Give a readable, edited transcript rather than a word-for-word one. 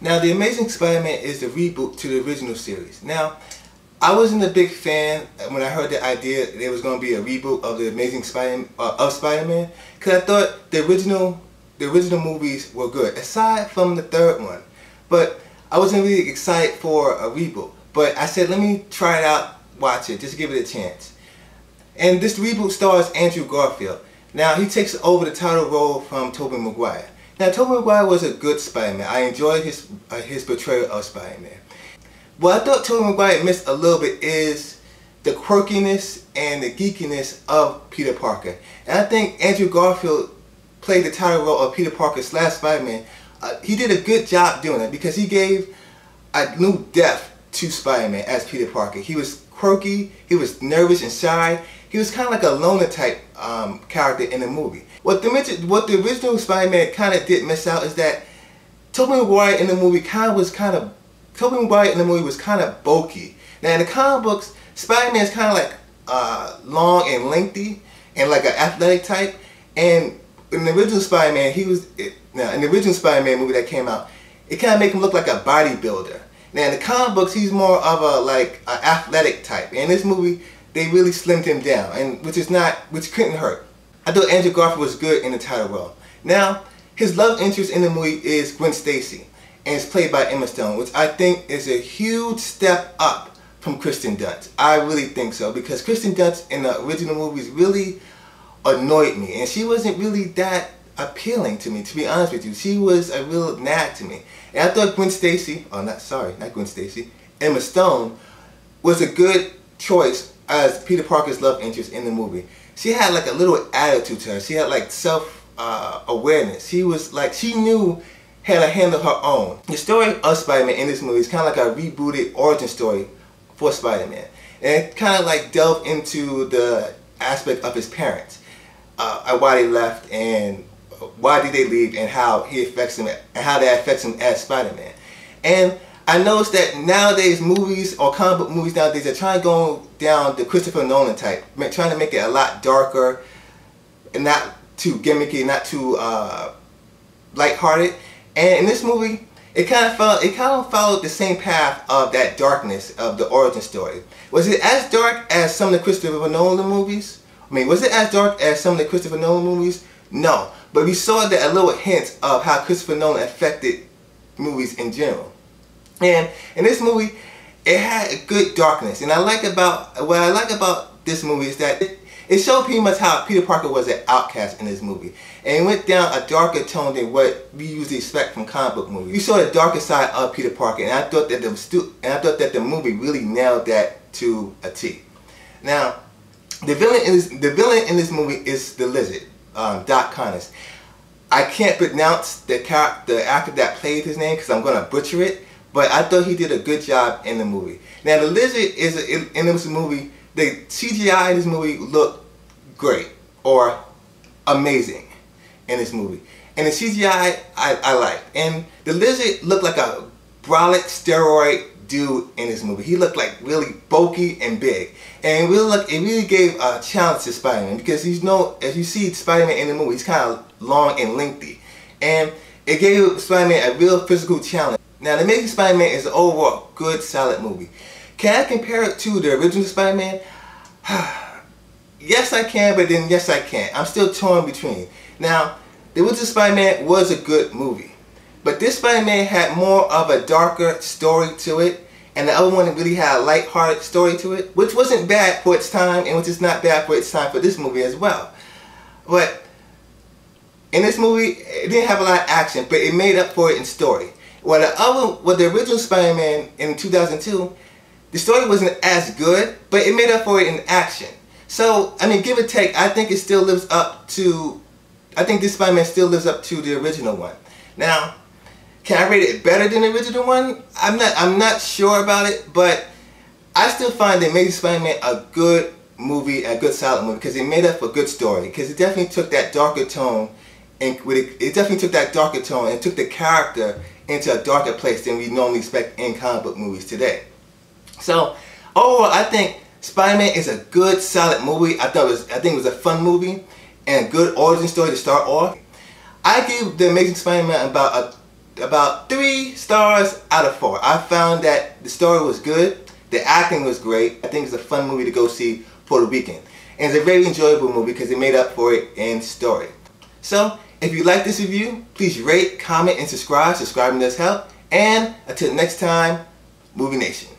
Now, The Amazing Spider-Man is the reboot to the original series. Now, I wasn't a big fan when I heard the idea there was going to be a reboot of the Amazing Spider-Man, because I thought the original movies were good, aside from the third one. But I wasn't really excited for a reboot. But I said, let me try it out, watch it, just give it a chance. And this reboot stars Andrew Garfield. Now, he takes over the title role from Tobey Maguire. Now, Tobey Maguire was a good Spider-Man. I enjoyed his portrayal of Spider-Man. What I thought Tobey Maguire missed a little bit is the quirkiness and the geekiness of Peter Parker. And I think Andrew Garfield played the title role of Peter Parker / Spider-Man. He did a good job doing it because he gave a new depth to Spider-Man as Peter Parker. He was quirky, he was nervous and shy. He was kind of like a loner type character in the movie. What the original Spider-Man kind of did miss out is that Tobey Maguire in the movie was kind of bulky. Now in the comic books, Spider-Man is kind of like long and lengthy and like an athletic type. And in the original Spider-Man, in the original Spider-Man movie that came out, it kind of made him look like a bodybuilder. Now in the comic books, he's more of an athletic type. And in this movie, they really slimmed him down, and which couldn't hurt. I thought Andrew Garfield was good in the title role. Now, his love interest in the movie is Gwen Stacy, and it's played by Emma Stone, which I think is a huge step up from Kristen Dunst. I really think so, because Kristen Dunst in the original movies really annoyed me, and she wasn't really that appealing to me, to be honest with you. She was a real nag to me. And I thought Emma Stone was a good choice as Peter Parker's love interest in the movie. She had like a little attitude to her. She had like self-awareness. She was like, she knew how to handle her own. The story of Spider-Man in this movie is kind of like a rebooted origin story for Spider-Man. And it kind of like delved into the aspect of his parents, why they left and why did they leave, and how he affects him, and how that affects him as Spider-Man. And I noticed that nowadays movies, or comic book movies nowadays, are trying to go down the Christopher Nolan type, trying to make it a lot darker and not too gimmicky, not too lighthearted. And in this movie, it kind of followed the same path of that darkness of the origin story. Was it as dark as some of the Christopher Nolan movies? Was it as dark as some of the Christopher Nolan movies? No, but we saw that a little hint of how Christopher Nolan affected movies in general. And in this movie, it had a good darkness. And what I like about this movie is that it showed pretty much how Peter Parker was an outcast in this movie. And it went down a darker tone than what we usually expect from comic book movies. You saw the darker side of Peter Parker, and I thought that the movie really nailed that to a T. Now, the villain in this movie is the Lizard, Doc Connors. I can't pronounce the actor that played his name because I'm going to butcher it. But I thought he did a good job in the movie. Now the Lizard in this movie, the CGI in this movie looked great or amazing in this movie. And the CGI I liked. And the Lizard looked like a brolic steroid dude in this movie. He looked like really bulky and big. And it really gave a challenge to Spider-Man, because as you see Spider-Man in the movie, he's kind of long and lengthy. And it gave Spider-Man a real physical challenge. Now, The Amazing Spider-Man is an overall good, solid movie. Can I compare it to the original Spider-Man? Yes, I can, but then yes, I can't. I'm still torn between. Now, the original Spider-Man was a good movie, but this Spider-Man had more of a darker story to it, and the other one really had a light-hearted story to it, which wasn't bad for its time, and which is not bad for its time for this movie as well. But in this movie, it didn't have a lot of action, but it made up for it in story. The original Spider-Man in 2002, the story wasn't as good, but it made up for it in action. So, give or take, I think this Spider-Man still lives up to the original one. Now, can I rate it better than the original one? I'm not sure about it, but I still find The Amazing Spider-Man a good movie, a good solid movie, because it made up for a good story, because it definitely took that darker tone, and took the character into a darker place than we normally expect in comic book movies today. So overall, I think Spider-Man is a good, solid movie. I think it was a fun movie and a good origin story to start off. I give The Amazing Spider-Man about a about 3 stars out of 4. I found that the story was good, the acting was great. I think it's a fun movie to go see for the weekend. And it's a very enjoyable movie because it made up for it in story. So, if you like this review, please rate, comment, and subscribe. Subscribing does help. And until next time, Movie Nation.